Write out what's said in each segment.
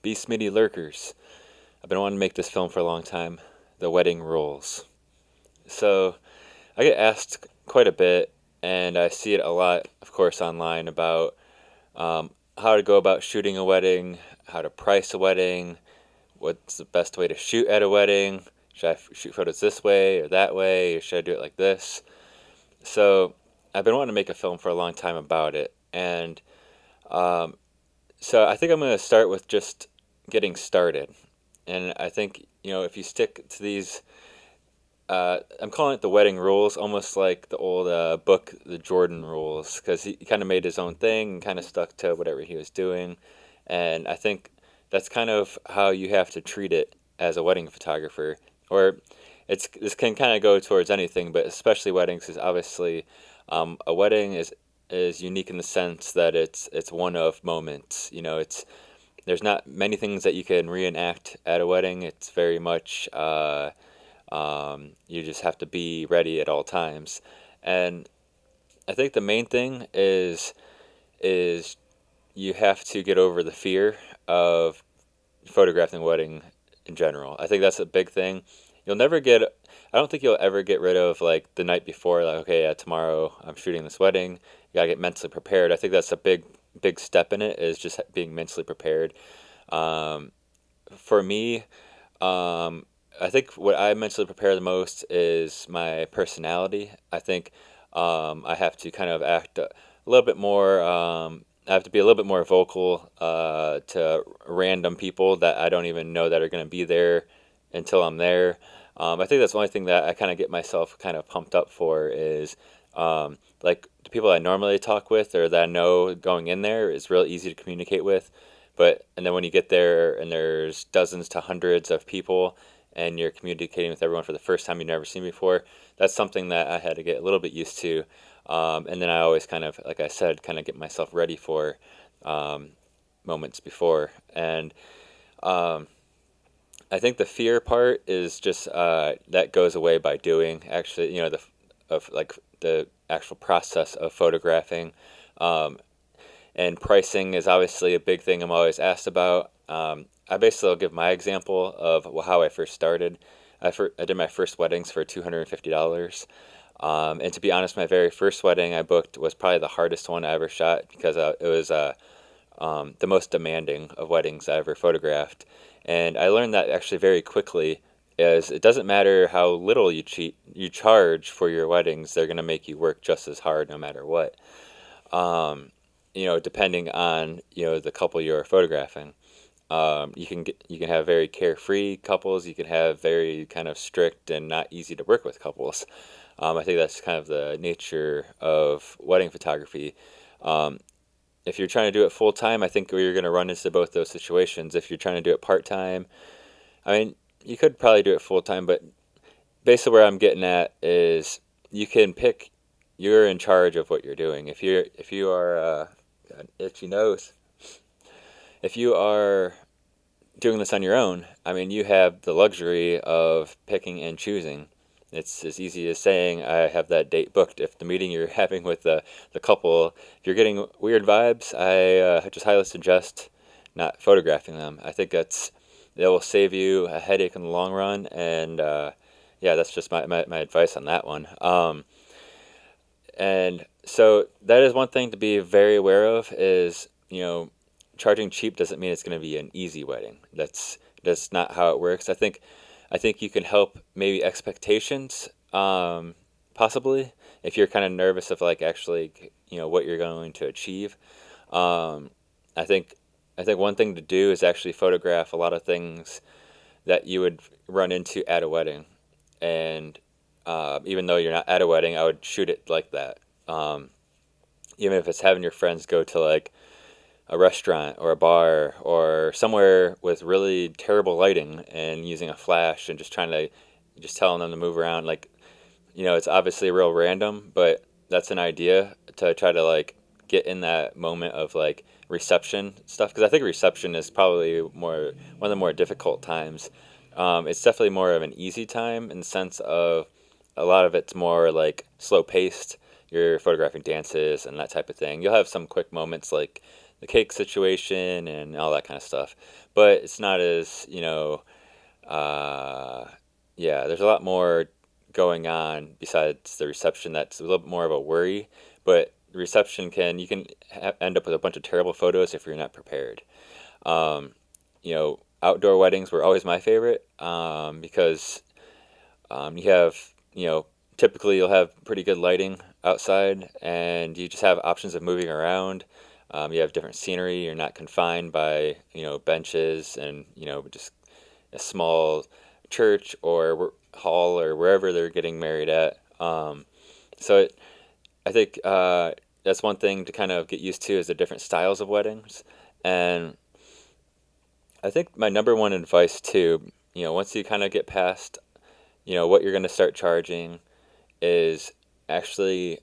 Be Smitty Lurkers. I've been wanting to make this film for a long time. The Wedding Rules. So, I get asked quite a bit, and I see it a lot, of course, online about how to go about shooting a wedding, how to price a wedding, what's the best way to shoot at a wedding. Should I shoot photos this way or that way, or should I do it like this? So, I've been wanting to make a film for a long time about it, and um, so I think I'm going to start with just getting started. And I think, if you stick to these, I'm calling it the wedding rules, almost like the old book, The Jordan Rules, because he kind of made his own thing and kind of stuck to whatever he was doing. And I think that's kind of how you have to treat it as a wedding photographer. Or this can kind of go towards anything, but especially weddings, because obviously a wedding is unique in the sense that it's one of moments. There's not many things that you can reenact at a wedding. It's very much you just have to be ready at all times, and I think the main thing is you have to get over the fear of photographing a wedding in general. I think that's a big thing. You'll never get. I don't think you'll ever get rid of like the night before. Like, okay, yeah, tomorrow I'm shooting this wedding. You gotta get mentally prepared. I think that's a big step in it. Is just being mentally prepared. Um, for me, um, I think what I mentally prepare the most is my personality. I think I have to kind of act a little bit more. I have to be a little bit more vocal to random people that I don't even know that are going to be there until I'm there. I think that's the only thing that I kind of get myself kind of pumped up for is like the people I normally talk with or that I know going in there is real easy to communicate with. And then when you get there and there's dozens to hundreds of people and you're communicating with everyone for the first time you've never seen before, that's something that I had to get a little bit used to. And then I always kind of, like I said, kind of get myself ready for um, moments before. And um, I think the fear part is just that goes away by doing. Actually, the actual process of photographing. Um, and pricing is obviously a big thing I'm always asked about. I basically will give my example of how I first started. I did my first weddings for $250. And to be honest, my very first wedding I booked was probably the hardest one I ever shot because it was the most demanding of weddings I ever photographed. And I learned that actually very quickly, as it doesn't matter how little you charge for your weddings, they're going to make you work just as hard no matter what. Um, Depending on the couple you're photographing. You can have very carefree couples. You can have very kind of strict and not easy to work with couples. I think that's kind of the nature of wedding photography. Um, if you're trying to do it full time, I think you're going to run into both those situations. If you're trying to do it part time, I mean, you could probably do it full time, but basically where I'm getting at is you can pick. You're in charge of what you're doing. If you are an itchy nose. If you are doing this on your own, I mean, you have the luxury of picking and choosing. It's as easy as saying, I have that date booked. If the meeting you're having with the couple, if you're getting weird vibes, I just highly suggest not photographing them. I think it will save you a headache in the long run. And yeah, that's just my advice on that one. And so that is one thing to be very aware of is, charging cheap doesn't mean it's going to be an easy wedding. That's not how it works. I think you can help maybe expectations, possibly if you're kind of nervous of like actually what you're going to achieve. Um, I think I think one thing to do is actually photograph a lot of things that you would run into at a wedding, and even though you're not at a wedding, I would shoot it like that. Um, Even if it's having your friends go to like a restaurant or a bar or somewhere with really terrible lighting and using a flash and just trying to just telling them to move around, like, it's obviously real random, but that's an idea to try to like get in that moment of like reception stuff, because I think reception is probably more one of the more difficult times. It's definitely more of an easy time in the sense of a lot of it's more like slow paced. You're photographing dances and that type of thing. You'll have some quick moments like the cake situation and all that kind of stuff. But it's not as, uh, yeah, there's a lot more going on besides the reception that's a little bit more of a worry. But the reception you can end up with a bunch of terrible photos if you're not prepared. Um, Outdoor weddings were always my favorite because you have, typically you'll have pretty good lighting outside and you just have options of moving around. You have different scenery. You're not confined by, benches and, just a small church or hall or wherever they're getting married at. I think that's one thing to kind of get used to is the different styles of weddings. And I think my number one advice too, once you kind of get past, what you're going to start charging is actually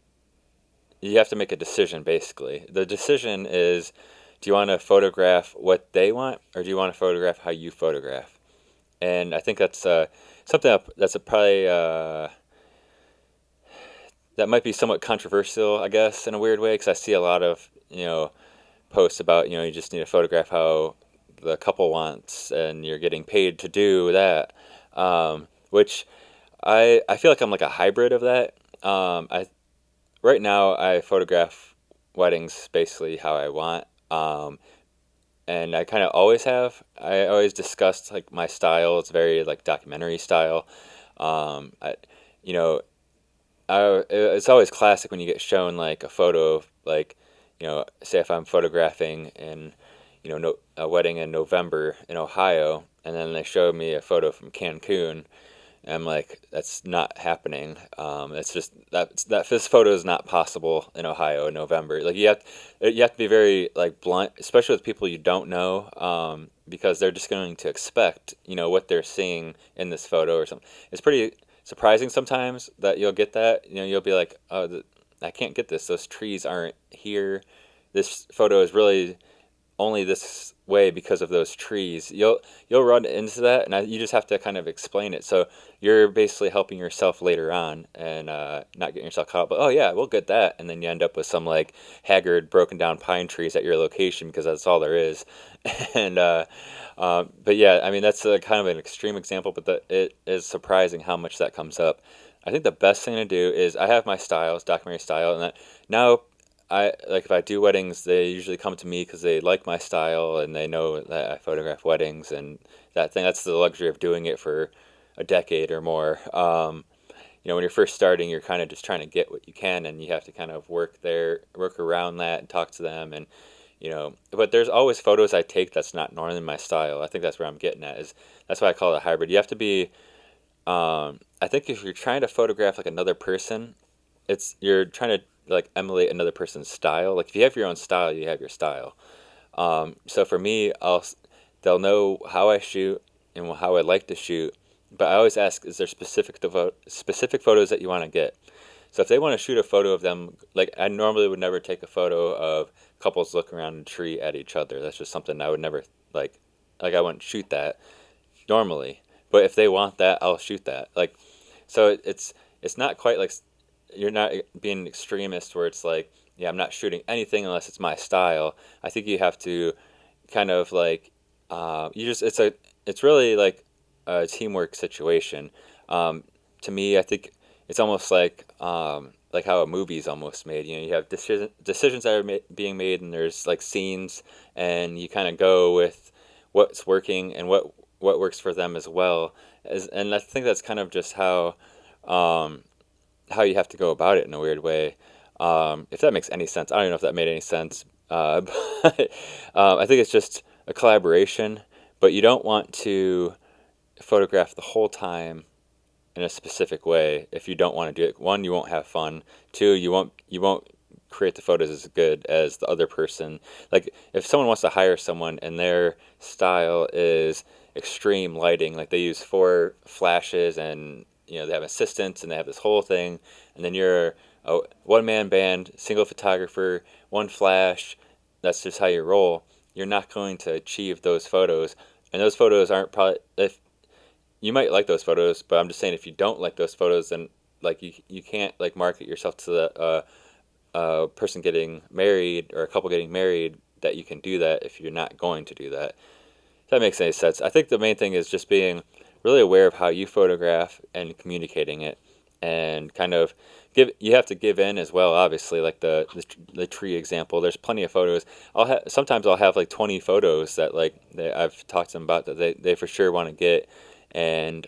you have to make a decision basically. The decision is, do you want to photograph what they want or do you want to photograph how you photograph? And I think that's something that's probably that might be somewhat controversial, I guess, in a weird way, because I see a lot of posts about you just need to photograph how the couple wants, and you're getting paid to do that, which I feel like I'm like a hybrid of that. I Right now I photograph weddings basically how I want, and I kind of always have. I always discussed like my style. It's very like documentary style. I you know it's always classic when you get shown like a photo of like, say if I'm photographing in, no, a wedding in November in Ohio, and then they show me a photo from Cancun, and I'm like, that's not happening. It's just that this photo is not possible in Ohio in November. Like you have to be very like blunt, especially with people you don't know, because they're just going to expect what they're seeing in this photo or something. It's pretty surprising sometimes that you'll get that. You'll be like, oh, I can't get this. Those trees aren't here. This photo is really only this way because of those trees. You'll run into that, and you just have to kind of explain it. So you're basically helping yourself later on and not getting yourself caught. But oh yeah, we'll get that, and then you end up with some like haggard, broken down pine trees at your location because that's all there is. and but yeah, I mean that's a kind of an extreme example, but it is surprising how much that comes up. I think the best thing to do is I have my styles, documentary style, and that now I like if I do weddings, they usually come to me because they like my style and they know that I photograph weddings and that's the luxury of doing it for a decade or more. When you're first starting, you're kind of just trying to get what you can, and you have to kind of work around that, and talk to them, and But there's always photos I take that's not normally my style. I think that's where I'm getting at. Is that's why I call it a hybrid. You have to be. I think if you're trying to photograph like another person, you're trying to like emulate another person's style. Like if you have your own style, you have your style. So for me, they'll know how I shoot and how I like to shoot. But I always ask, is there specific photos that you want to get? So if they want to shoot a photo of them, like I normally would never take a photo of couples looking around a tree at each other. That's just something I would never like I wouldn't shoot that normally. But if they want that, I'll shoot that. Like, so it's not quite like you're not being an extremist where it's like, yeah, I'm not shooting anything unless it's my style. I think you have to kind of like it's really like a teamwork situation. To me, I think it's almost like how a movie's almost made. You have decisions that are being made, and there's like scenes, and you kind of go with what's working and what works for them as well. And I think that's kind of just how you have to go about it in a weird way. If that makes any sense, I don't even know if that made any sense. But I think it's just a collaboration, but you don't want to photograph the whole time in a specific way if you don't want to do it. One, you won't have fun. Two, you won't create the photos as good as the other person. Like if someone wants to hire someone and their style is extreme lighting, like they use four flashes and they have assistants and they have this whole thing, and then you're a one-man band, single photographer, one flash, that's just how you roll. You're not going to achieve those photos, and those photos aren't probably if you might like those photos, but I'm just saying if you don't like those photos, then like you can't like market yourself to the person getting married or a couple getting married that you can do that if you're not going to do that. If that makes any sense. I think the main thing is just being really aware of how you photograph and communicating it, and kind of you have to give in as well, obviously, like the tree example. There's plenty of photos. Sometimes I'll have like 20 photos that like I've talked to them about that they for sure want to get, and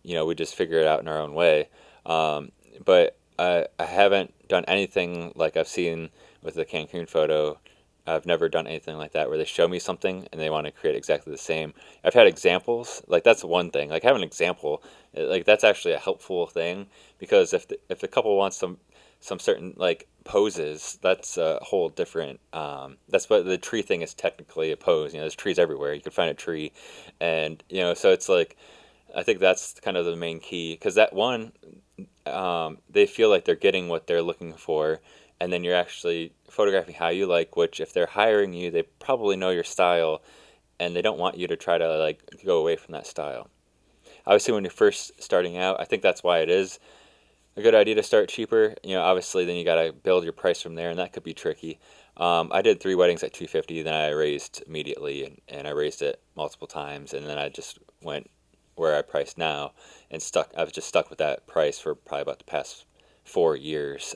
we just figure it out in our own way. But I haven't done anything like I've seen with the Cancun photo. I've never done anything like that where they show me something and they want to create exactly the same. I've had examples, like that's one thing. Like having an example, like that's actually a helpful thing, because if the couple wants some certain like poses, that's a whole different. That's what the tree thing is technically a pose. There's trees everywhere. You could find a tree, and so it's like I think that's kind of the main key, because that one, they feel like they're getting what they're looking for, and then you're actually photographing how you like, which if they're hiring you, they probably know your style, and they don't want you to try to like go away from that style. Obviously, when you're first starting out, I think that's why it is a good idea to start cheaper. Obviously, then you got to build your price from there, and that could be tricky. I did 3 weddings at 250, then I raised immediately, and I raised it multiple times, and then I just went where I price now, and stuck. I've just stuck with that price for probably about the past 4 years.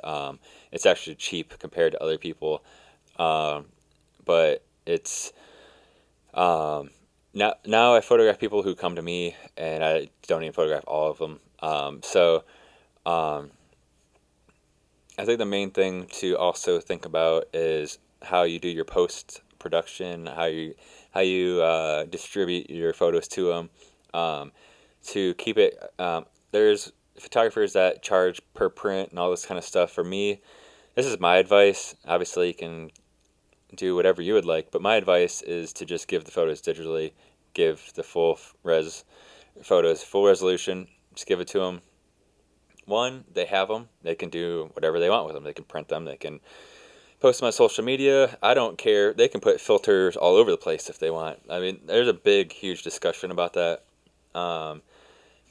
It's actually cheap compared to other people, but it's now I photograph people who come to me, and I don't even photograph all of them. So I think the main thing to also think about is how you do your post production, how you distribute your photos to them, to keep it. There's photographers that charge per print and all this kind of stuff. For me, this is my advice. Obviously, you can do whatever you would like, but my advice is to just give the photos digitally, give the full res photos, full resolution, just give it to them. One, they have them. They can do whatever they want with them. They can print them. They can post them on social media. I don't care. They can put filters all over the place if they want. I mean, there's a big, huge discussion about that.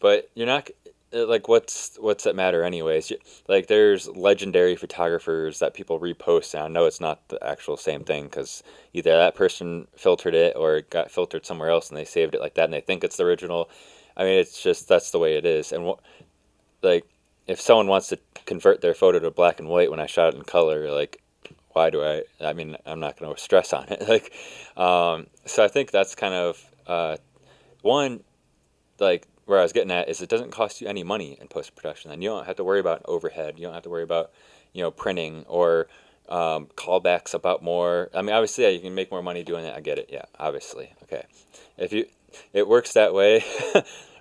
But you're not like what's that matter anyways? Like there's legendary photographers that people repost, and I know it's not the actual same thing, because either that person filtered it or it got filtered somewhere else and they saved it like that and they think it's the original. I mean, it's just that's the way it is. And like if someone wants to convert their photo to black and white when I shot it in color, like why do I mean, I'm not going to stress on it. Like so I think that's kind of one, like where I was getting at is it doesn't cost you any money in post production, and you don't have to worry about overhead. You don't have to worry about printing or callbacks about more. I mean, obviously, yeah, you can make more money doing that. I get it. Yeah, obviously. Okay, it works that way.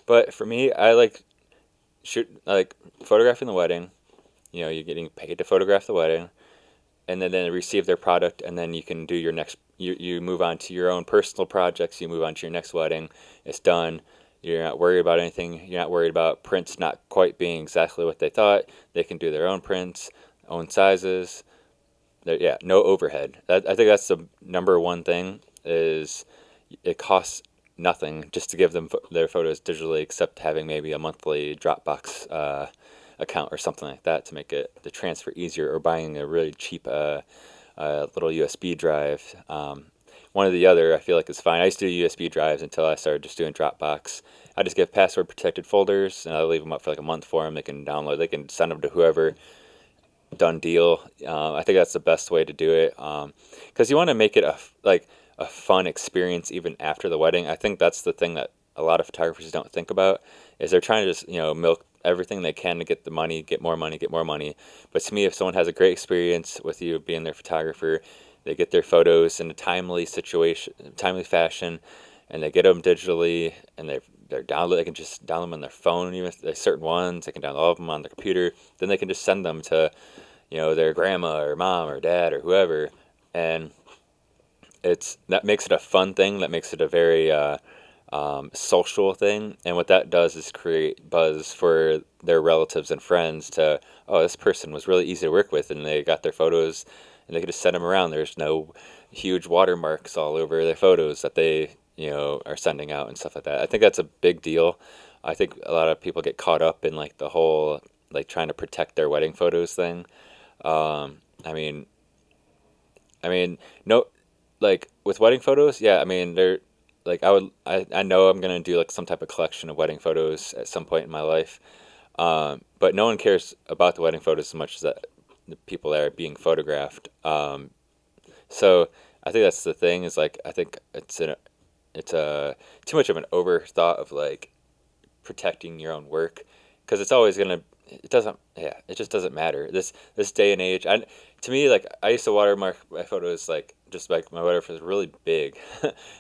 But for me, I like photographing the wedding. You're getting paid to photograph the wedding, and then they receive their product, and then you can do your next. You move on to your own personal projects. You move on to your next wedding. It's done. You're not worried about anything. You're not worried about prints not quite being exactly what they thought. They can do their own prints, own sizes. Yeah, no overhead. I think that's the number one thing. Is it costs nothing just to give them their photos digitally, except having maybe a monthly Dropbox account or something like that to make the transfer easier, or buying a really cheap little USB drive. One or the other, I feel like is fine. I used to do USB drives until I started just doing Dropbox. I just give password protected folders, and I leave them up for like a month for them. They can download, they can send them to whoever. Done deal. I think that's the best way to do it, because you want to make it a fun experience even after the wedding. I think that's the thing that a lot of photographers don't think about, is they're trying to just milk everything they can to get the money, get more money, get more money. But to me, if someone has a great experience with you being their photographer, they get their photos in a timely fashion, and they get them digitally, and they're download. They can just download them on their phone, even if there's certain ones. They can download all of them on their computer. Then they can just send them to, their grandma or mom or dad or whoever, and that makes it a fun thing. That makes it a very social thing, and what that does is create buzz for their relatives and friends to, oh, this person was really easy to work with, and they got their photos, and they can just send them around. There's no huge watermarks all over their photos that they are sending out and stuff like that. I think that's a big deal. I think a lot of people get caught up in like the whole like trying to protect their wedding photos thing. I mean, no. like with wedding photos, yeah, I mean they're like I know I'm gonna do like some type of collection of wedding photos at some point in my life. But no one cares about the wedding photos as much as the people that are being photographed. So I think that's the thing is like I think it's a too much of an overthought of like protecting your own work because it's always gonna it doesn't yeah it just doesn't matter this day and age. I to me like I used to watermark my photos like just like my watermark was really big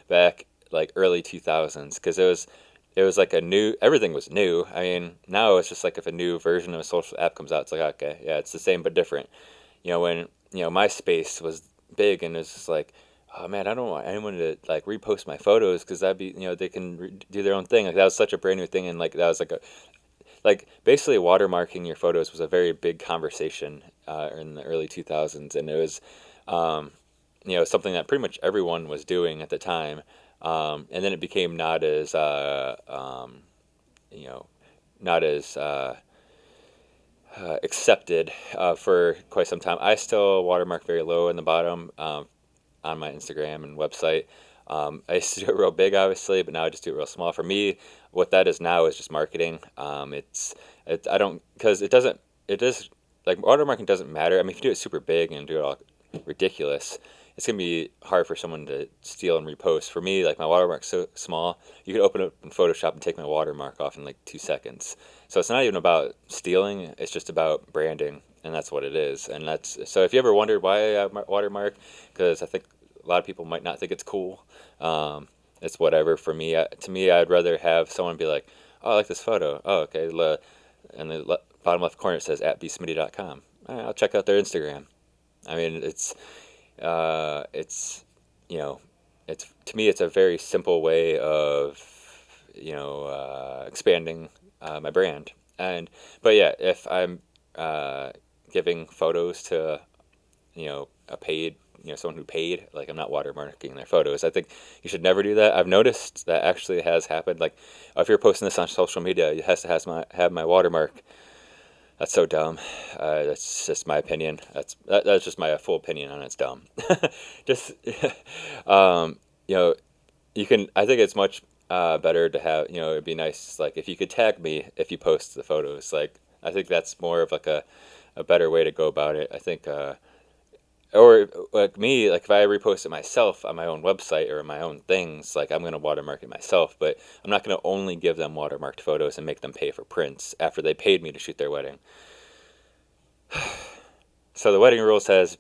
back like early 2000s because it was like a new everything was new. I mean now it's just like if a new version of a social app comes out it's like okay yeah it's the same but different. When MySpace was big and it's just like oh man, I don't want anyone to like repost my photos because that'd be they can do their own thing. Like that was such a brand new thing, and like that was like basically watermarking your photos was a very big conversation in the early 2000s, and it was something that pretty much everyone was doing at the time. And then it became you know not as accepted for quite some time. I still watermark very low in the bottom. On my Instagram and website. I used to do it real big, obviously, but now I just do it real small. For me, what that is now is just marketing. I don't because it does like watermarking doesn't matter. I mean, if you do it super big and do it all ridiculous, it's gonna be hard for someone to steal and repost. For me, like my watermark's so small, you could open it up in Photoshop and take my watermark off in like 2 seconds. So it's not even about stealing; it's just about branding, and that's what it is. And that's so. If you ever wondered why I watermark, because I think a lot of people might not think it's cool. It's whatever for me. To me, I'd rather have someone be like, "Oh, I like this photo. Oh, okay." And the bottom left corner it says at bsmitty.com. All right, I'll check out their Instagram. I mean, it's you know, it's to me, it's a very simple way of expanding my brand. And but yeah, if I'm giving photos to a paid someone who paid like I'm not watermarking their photos. I think you should never do that. I've noticed that actually has happened. Like if you're posting this on social media it has to have my watermark. That's so dumb. That's just my opinion. That's just my full opinion on it's dumb. Just um, you know you can I think it's much better to have it'd be nice like if you could tag me if you post the photos. Like I think that's more of like a better way to go about it. I think or like me, like if I repost it myself on my own website or my own things, like I'm gonna watermark it myself, but I'm not gonna only give them watermarked photos and make them pay for prints after they paid me to shoot their wedding. So the wedding rules has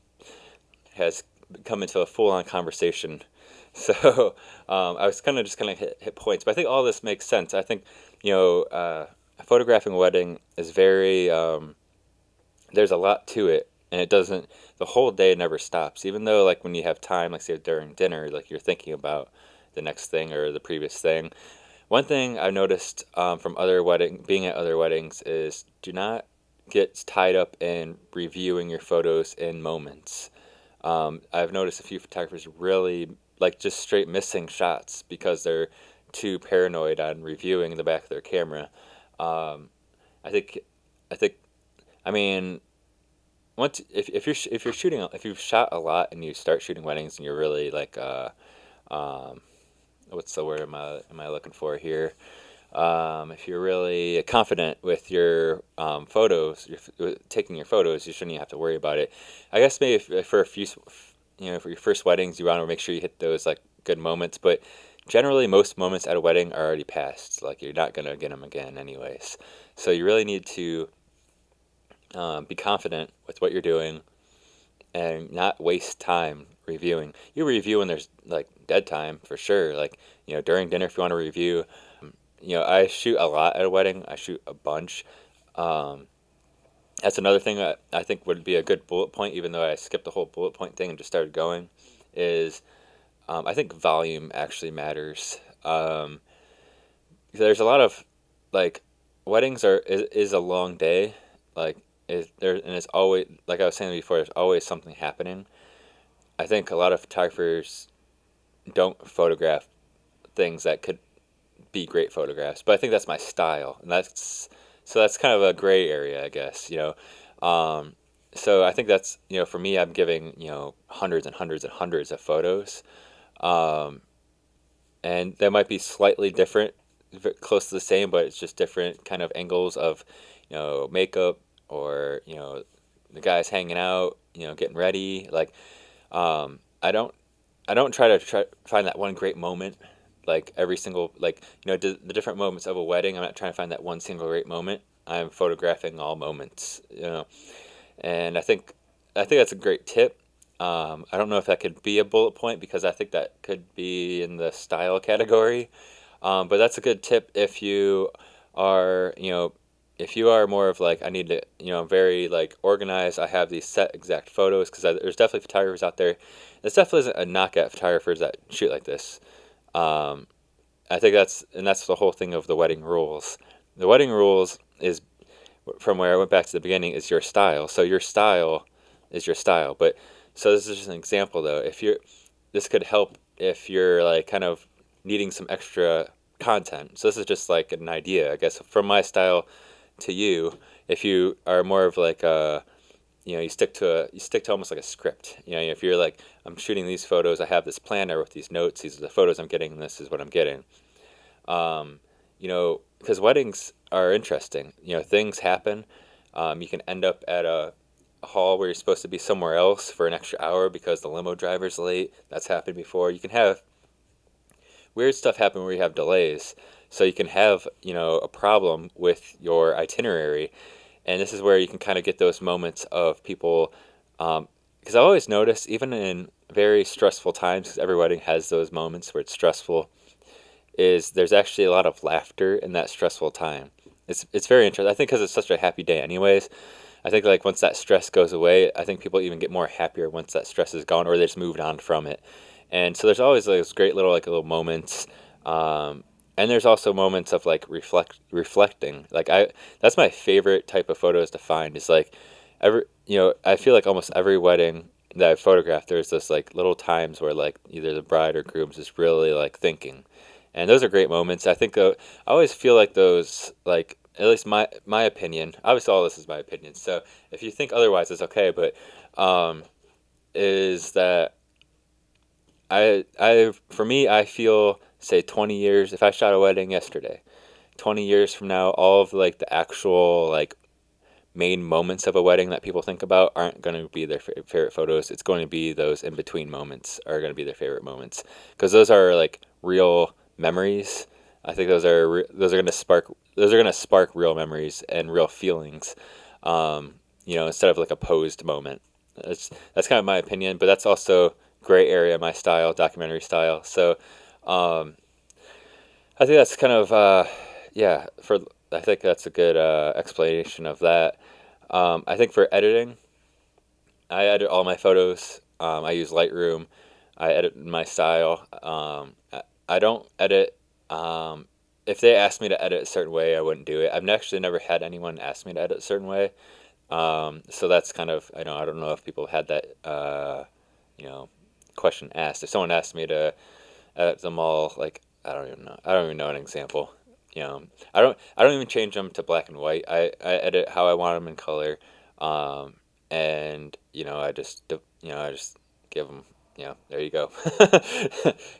come into a full on conversation. So I was kind of just kind of hit points, but I think all this makes sense. I think you know photographing a wedding is very there's a lot to it and it doesn't the whole day never stops even though like when you have time like say during dinner like you're thinking about the next thing or the previous thing. One thing I've noticed from other wedding being at other weddings is do not get tied up in reviewing your photos in moments. I've noticed a few photographers really like just straight missing shots because they're too paranoid on reviewing the back of their camera. um, I think I think I mean once if you're shooting if you've shot a lot and you start shooting weddings and you're really like um what's the word am I looking for here if you're really confident with your photos taking your photos you shouldn't even have to worry about it. I guess maybe if for a few for your first weddings you want to make sure you hit those like good moments, but generally most moments at a wedding are already passed, like you're not going to get them again anyways. So you really need to be confident with what you're doing and not waste time reviewing. You review when there's like dead time for sure. Like during dinner if you want to review. I shoot a lot at a wedding. I shoot a bunch. Um, that's another thing that I think would be a good bullet point, even though I skipped the whole bullet point thing and just started going. Is I think volume actually matters. There's a lot of like weddings is a long day. Like is there and it's always like I was saying before. There's always something happening. I think a lot of photographers don't photograph things that could be great photographs, but I think that's my style, and that's kind of a gray area, I guess. Um, so I think that's, for me, I'm giving, hundreds and hundreds and hundreds of photos. Um, and they might be slightly different, close to the same, but it's just different kind of angles of, makeup, or, the guys hanging out, getting ready. Like, I don't try find that one great moment, like every single, like, the different moments of a wedding. I'm not trying to find that one single great moment. I'm photographing all moments, and I think that's a great tip. I don't know if that could be a bullet point, because I think that could be in the style category. But that's a good tip if you are, if you are more of like, I need to, very like organized. I have these set exact photos, because there's definitely photographers out there. This definitely isn't a knock at photographers that shoot like this. Um, I think that's the whole thing of the wedding rules. The wedding rules is, from where I went back to the beginning, is your style. So your style is your style. But so this is just an example, though. If you're This could help if you're like kind of needing some extra content. So this is just like an idea, I guess, from my style to you. If you are more of like a, you stick to almost like a script. If you're like, I'm shooting these photos, I have this plan, I wrote these notes, these are the photos I'm getting, this is what I'm getting. Because weddings are interesting. Things happen. You can end up at a hall where you're supposed to be somewhere else for an extra hour because the limo driver's late. That's happened before. You can have weird stuff happen where you have delays. So you can have, a problem with your itinerary. And this is where you can kind of get those moments of people. Because I always notice, even in very stressful times, because every wedding has those moments where it's stressful, is there's actually a lot of laughter in that stressful time. It's very interesting. I think because it's such a happy day, anyways. I think like once that stress goes away, I think people even get more happier once that stress is gone, or they just moved on from it. And so there's always those great little moments. And there's also moments of like reflecting. Like that's my favorite type of photos to find. Is like I feel like almost every wedding that I've photographed, there's this like little times where like either the bride or groom's is really like thinking, and those are great moments. I think I always feel like those, like, at least my opinion. Obviously, all this is my opinion. So if you think otherwise, it's okay. But um, is that for me, I feel, say, 20 years. If I shot a wedding yesterday, 20 years from now, all of like the actual like main moments of a wedding that people think about aren't going to be their favorite photos. It's going to be those in between moments are going to be their favorite moments, because those are like real memories. I think those are going to spark real memories and real feelings. Instead of like a posed moment. That's kind of my opinion, but that's also gray area, my style, documentary style. So um, I think that's kind of yeah. I think that's a good explanation of that. I think for editing, I edit all my photos. I use Lightroom. I edit in my style. I don't edit. If they asked me to edit a certain way, I wouldn't do it. I've actually never had anyone ask me to edit a certain way. So that's kind of, I don't know if people had that you know question asked. If someone asked me to edit them all, like, I don't even know. I don't even know an example. I don't even change them to black and white. I edit how I want them in color. Um, and I just give them, there you go.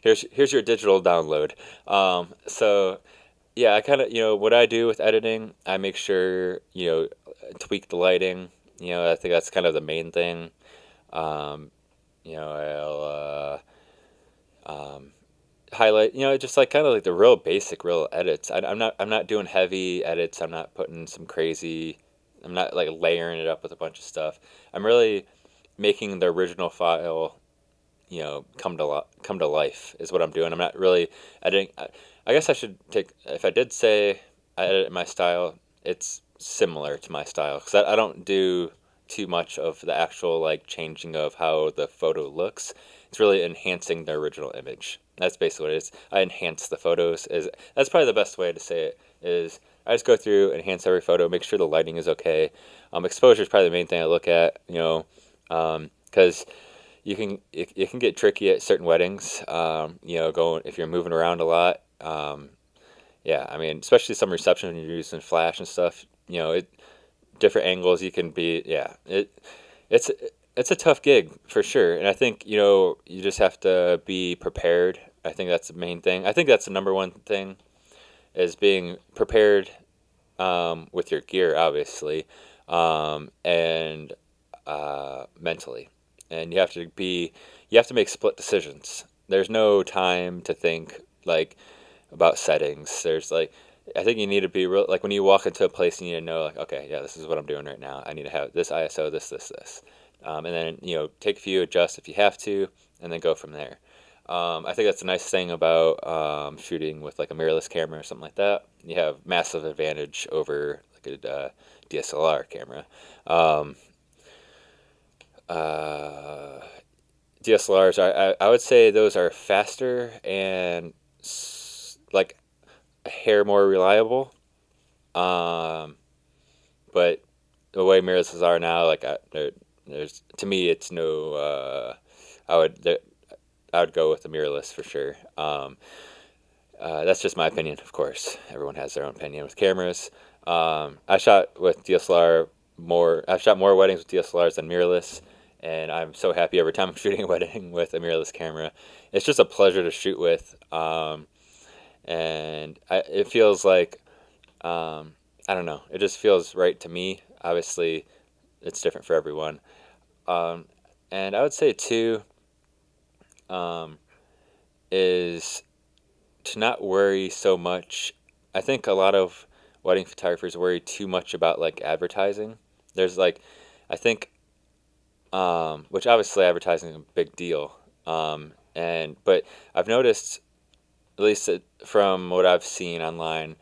Here's your digital download. So yeah, I kind of, what I do with editing, I make sure, tweak the lighting. I think that's kind of the main thing. Um, I'll highlight, just like kind of like the real basic, real edits. I'm not doing heavy edits. I'm not like layering it up with a bunch of stuff. I'm really making the original file, come to life is what I'm doing. I'm not really editing. I guess I should take, if I did say I edit my style, it's similar to my style, because I don't do too much of the actual like changing of how the photo looks. It's really enhancing the original image. That's basically what it is. I enhance the photos. That's probably the best way to say it. Is I just go through, enhance every photo, make sure the lighting is okay. Exposure is probably the main thing I look at. Because it can get tricky at certain weddings. Going, if you're moving around a lot. Yeah, I mean, especially some receptions when you're using flash and stuff. Different angles you can be. Yeah, it's it's a tough gig for sure, and I think you just have to be prepared. I think that's the main thing. I think that's the number one thing is being prepared with your gear, obviously, and mentally, and you have to make split decisions. There's no time to think like about settings. There's like I think you need to be real like when you walk into a place you need to know like okay yeah this is what I'm doing right now. I need to have this ISO this, and then take a few adjust if you have to, and then go from there. I think that's a nice thing about shooting with like a mirrorless camera or something like that. You have massive advantage over like a DSLR camera. Um, uh, DSLRs I would say those are faster and like a hair more reliable. Um, but the way mirrorless are now, like there's to me, it's no. I would I would go with the mirrorless for sure. That's just my opinion, of course. Everyone has their own opinion with cameras. I shot with DSLR more. I've shot more weddings with DSLRs than mirrorless, and I'm so happy every time I'm shooting a wedding with a mirrorless camera. It's just a pleasure to shoot with, and it feels like I don't know. It just feels right to me. Obviously, it's different for everyone. Um, and I would say too um, is to not worry so much. I think a lot of wedding photographers worry too much about like advertising. There's like, I think, which obviously advertising is a big deal. And but I've noticed, at least from what I've seen online,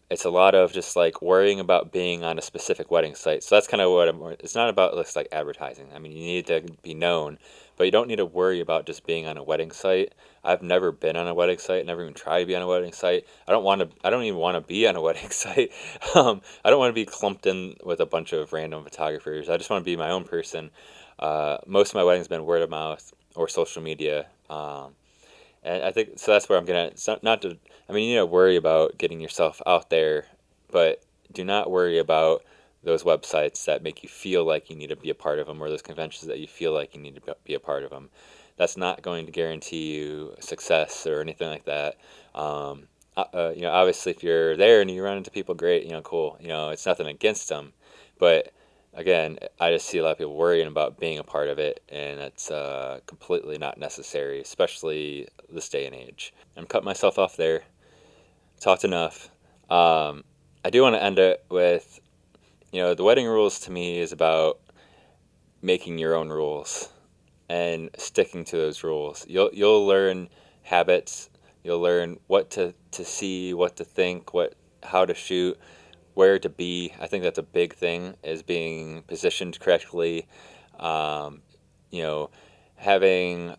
it's a lot of just like worrying about being on a specific wedding site. So that's kind of what it's not about just like advertising. I mean, you need to be known, but you don't need to worry about just being on a wedding site. I've never been on a wedding site, never even tried to be on a wedding site. I don't even want to be on a wedding site. I don't want to be clumped in with a bunch of random photographers. I just want to be my own person. Most of my weddings have been word of mouth or social media. And I think so. That's where I'm gonna. It's not to. I mean, you need to worry about getting yourself out there, but do not worry about those websites that make you feel like you need to be a part of them, or those conventions that you feel like you need to be a part of them. That's not going to guarantee you success or anything like that. Obviously, if you're there and you run into people, great. Cool. It's nothing against them, but again, I just see a lot of people worrying about being a part of it, and it's completely not necessary, especially this day and age. I'm cutting myself off there. Talked enough. I do want to end it with, the wedding rules to me is about making your own rules and sticking to those rules. You'll learn habits. You'll learn what to see, what to think, how to shoot, where to be. I think that's a big thing is being positioned correctly. Um, you know, having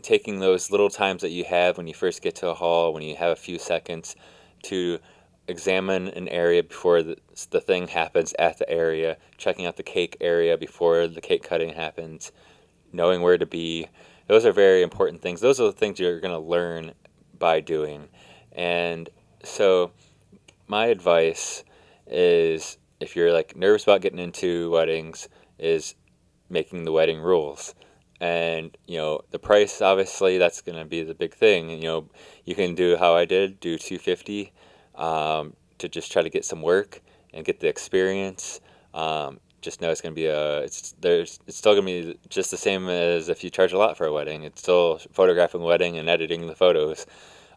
taking those little times that you have when you first get to a hall, when you have a few seconds to examine an area before the thing happens at the area, checking out the cake area before the cake cutting happens, knowing where to be. Those are very important things. Those are the things you're going to learn by doing. And so my advice is if you're like nervous about getting into weddings is making the wedding rules. And the price, obviously that's going to be the big thing. You can do how I did, do 250 to just try to get some work and get the experience. Just know it's going to be it's still going to be just the same as if you charge a lot for a wedding. It's still photographing a wedding and editing the photos.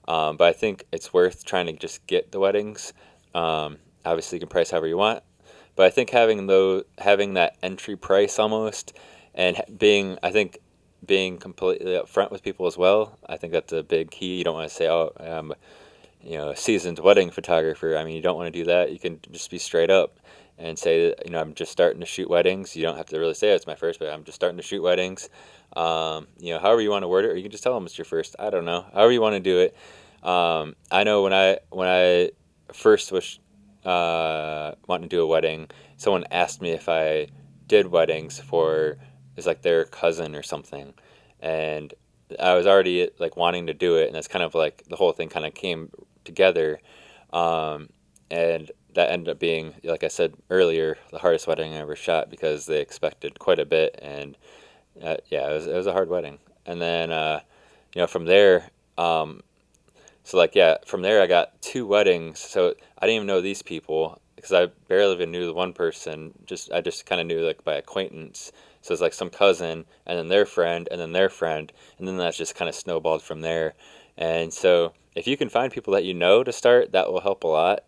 But I think it's worth trying to just get the weddings. Obviously, you can price however you want, but I think having that entry price almost, and being completely upfront with people as well. I think that's a big key. You don't want to say, "Oh, I'm a seasoned wedding photographer." I mean, you don't want to do that. You can just be straight up and say that I'm just starting to shoot weddings. You don't have to really say it's my first, but I'm just starting to shoot weddings. However you want to word it, or you can just tell them it's your first. I don't know. However you want to do it. I know when I first was wanting to do a wedding, someone asked me if I did weddings for it's like their cousin or something, and I was already like wanting to do it, and that's kind of like the whole thing kind of came together. Um, and that ended up being, like I said earlier, the hardest wedding I ever shot because they expected quite a bit, and yeah, it was a hard wedding. And then from there, so like yeah, from there I got two weddings. So I didn't even know these people because I barely even knew the one person. I just kind of knew like by acquaintance. So it's like some cousin, and then their friend, and then their friend, and then that's just kind of snowballed from there. And so if you can find people that you know to start, that will help a lot.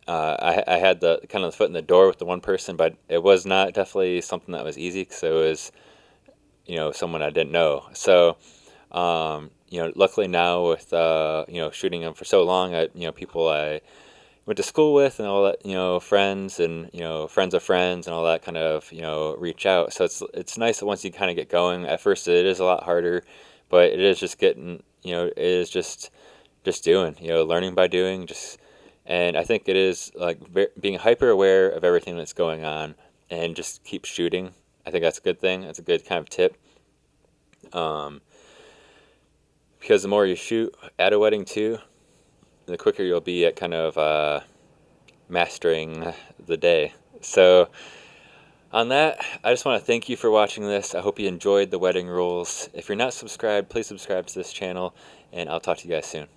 I had the kind of the foot in the door with the one person, but it was not definitely something that was easy because it was someone I didn't know. So luckily now with shooting them for so long, people I went to school with and all that, friends and friends of friends and all that kind of reach out. So it's nice that once you kind of get going. At first, it is a lot harder, but it is just getting it is just doing learning by doing just. And I think it is like being hyper aware of everything that's going on and just keep shooting. I think that's a good thing. That's a good kind of tip. Um, because the more you shoot at a wedding too, the quicker you'll be at kind of mastering the day. So on that, I just want to thank you for watching this. I hope you enjoyed the wedding rules. If you're not subscribed, please subscribe to this channel, and I'll talk to you guys soon.